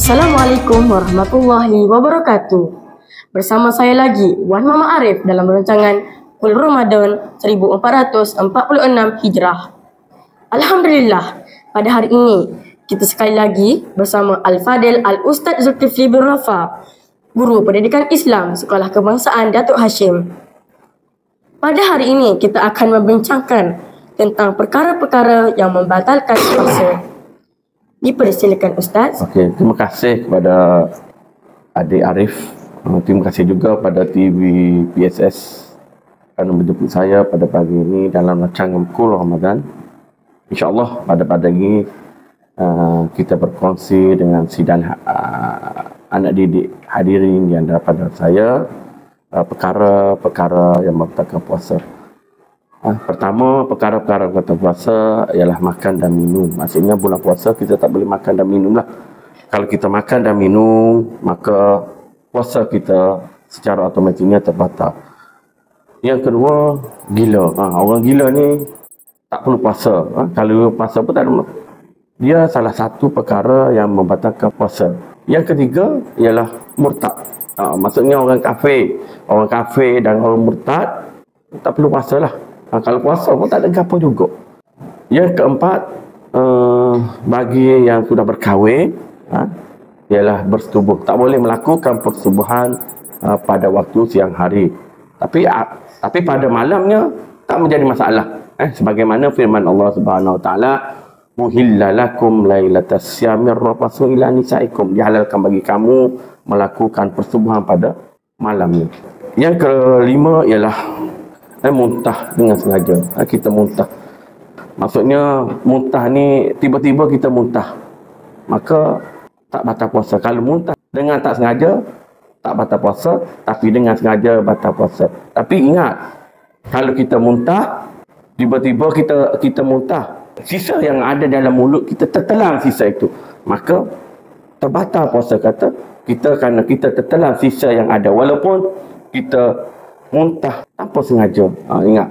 Assalamualaikum warahmatullahi wabarakatuh. Bersama saya lagi, Wan Mama Arif dalam rancangan Bulan Ramadan 1446 Hijrah. Alhamdulillah, pada hari ini kita sekali lagi bersama Al-Fadil Al-Ustaz Zulkifli bin Rafa, Guru Pendidikan Islam Sekolah Kebangsaan Datuk Hashim. Pada hari ini kita akan membincangkan tentang perkara-perkara yang membatalkan puasa. Dipersilakan Ustaz. Okey, terima kasih kepada adik Arif. Terima kasih juga pada TV PSS kerana menjemput saya pada pagi ini dalam rancangan Bulan Ramadan. InsyaAllah pada pagi ini kita berkongsi dengan sidang anak didik hadirin yang daripada saya perkara-perkara yang membatalkan puasa. Pertama, perkara-perkara kata puasa ialah makan dan minum. Maksudnya bulan puasa kita tak boleh makan dan minum lah. Kalau kita makan dan minum, maka puasa kita secara automatiknya terbatal. Yang kedua, gila. Orang gila ni tak perlu puasa. Kalau puasa pun tak ada. Dia salah satu perkara yang membatalkan puasa. Yang ketiga ialah murtad. Maksudnya orang kafir. Orang kafir dan orang murtad tak perlu puasa lah. Kalau puasa pun tak ada apa juga. Yang keempat, bagi yang sudah berkahwin, ialah bersetubuh. Tak boleh melakukan persetubuhan pada waktu siang hari. Tapi pada malamnya tak menjadi masalah. Sebagaimana firman Allah Subhanahu Wa Taala, "Uhilla lakum lailatas syamir rafasu ila nisaikum." Dihalalkan bagi kamu melakukan persetubuhan pada malamnya. Yang kelima ialah muntah dengan sengaja. Kita muntah. Maksudnya muntah ni tiba-tiba kita muntah. Maka tak batal puasa. Kalau muntah dengan tak sengaja tak batal puasa, tapi dengan sengaja batal puasa. Tapi ingat, kalau kita muntah, tiba-tiba kita muntah, sisa yang ada dalam mulut kita tertelan sisa itu, maka terbatal puasa kata kita kerana kita tertelan sisa yang ada walaupun kita muntah tanpa sengaja. Ingat.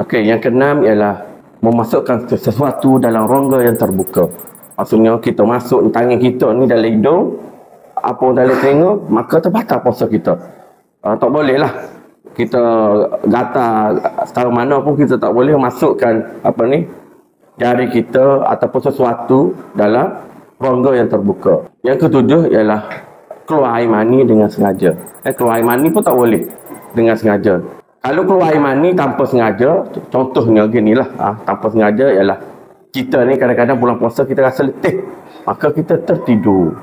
Okey, yang keenam ialah memasukkan sesuatu dalam rongga yang terbuka. Maksudnya kita masuk tangan kita ni dalam hidung, apa dalam telinga, maka terbatal puasa kita. Tak boleh lah. Kita gatal setahu mana pun kita tak boleh masukkan jari kita ataupun sesuatu dalam rongga yang terbuka. Yang ketujuh ialah keluar air mani dengan sengaja. Keluar air mani pun tak boleh dengan sengaja. Kalau keluar air mani tanpa sengaja, contohnya ginilah, tanpa sengaja ialah kita ni kadang-kadang bulan puasa kita rasa letih, maka kita tertidur.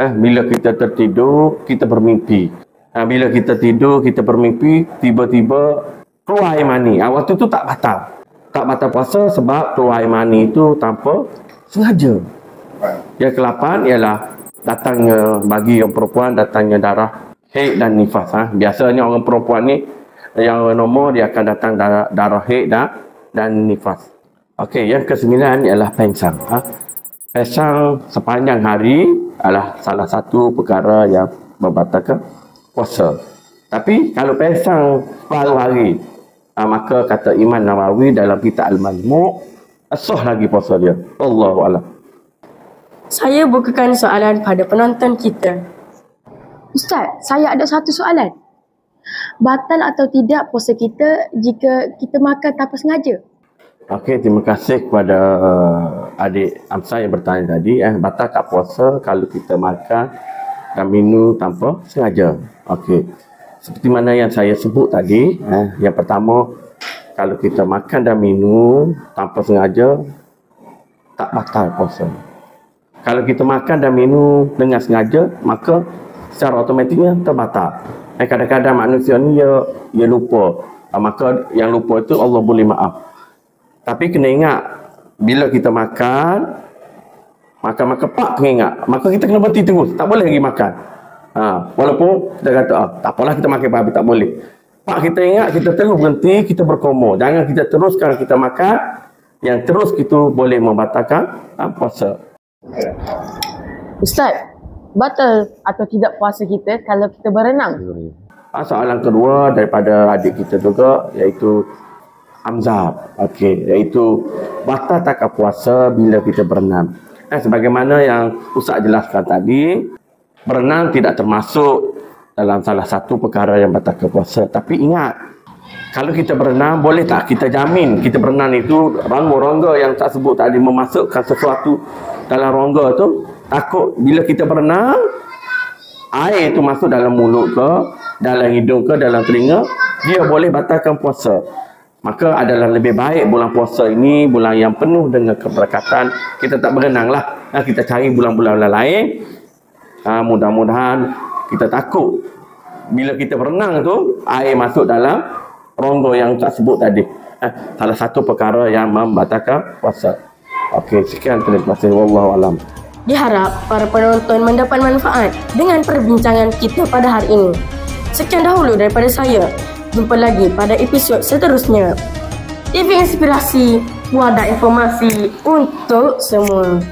Bila kita tertidur, kita bermimpi. Bila kita tidur, kita bermimpi, tiba-tiba keluar air mani. Waktu tu tak batal. Tak batal puasa sebab keluar air mani itu tanpa sengaja. Yang ke-8 ialah datangnya, bagi yang perempuan, datangnya darah haid dan nifas. Biasanya orang perempuan ni yang nombor dia akan datang darah haid dan nifas. Okey, yang ke-9 ialah pengsang. Pengsang sepanjang hari adalah salah satu perkara yang membatalkan puasa. Tapi kalau pengsang separuh hari, maka kata Imam Nawawi dalam kitab Al-Majmu', sah lagi puasa dia. Allahu a'lam. Saya bukakan soalan pada penonton kita. Ustaz, saya ada satu soalan. Batal atau tidak puasa kita jika kita makan tanpa sengaja? Okey, terima kasih kepada adik Amsah yang bertanya tadi. Batal tak puasa kalau kita makan dan minum tanpa sengaja? Okey. Seperti mana yang saya sebut tadi, yang pertama, kalau kita makan dan minum tanpa sengaja, tak batal puasa. Kalau kita makan dan minum dengan sengaja, maka secara automatiknya terbatal. Kadang-kadang manusia ni dia lupa. Maka yang lupa itu Allah boleh maaf. Tapi kena ingat, bila kita makan pak kena ingat. Maka kita kena berhenti terus. Tak boleh lagi makan. Walaupun kita kata, tak apalah kita makan habis, tak boleh. Pak kita ingat, kita terus berhenti, kita berkomo. Jangan kita teruskan kita makan. Yang terus itu boleh membatalkan puasa. Ustaz, batal atau tidak puasa kita kalau kita berenang? Soalan kedua daripada adik kita juga, iaitu Hamzah. Okey, iaitu batal tak puasa bila kita berenang. Sebagaimana yang Ustaz jelaskan tadi, berenang tidak termasuk dalam salah satu perkara yang batal puasa. Tapi ingat, kalau kita berenang, boleh tak kita jamin kita berenang itu rongga-rongga yang tak sebut tadi memasukkan sesuatu dalam rongga tu, takut bila kita berenang air itu masuk dalam mulut ke, dalam hidung ke, dalam telinga, dia boleh batalkan puasa. Maka adalah lebih baik bulan puasa ini bulan yang penuh dengan keberkatan. Kita tak berenang lah. Kita cari bulan-bulan lain. Mudah-mudahan kita takut bila kita berenang tu air masuk dalam rongga yang tak sebut tadi. Salah satu perkara yang membatalkan puasa. Okey, sekian, terima kasih. Wallahu alam. Diharap para penonton mendapat manfaat dengan perbincangan kita pada hari ini. Sekian dahulu daripada saya. Jumpa lagi pada episod seterusnya. TV Inspirasi, wadah informasi untuk semua.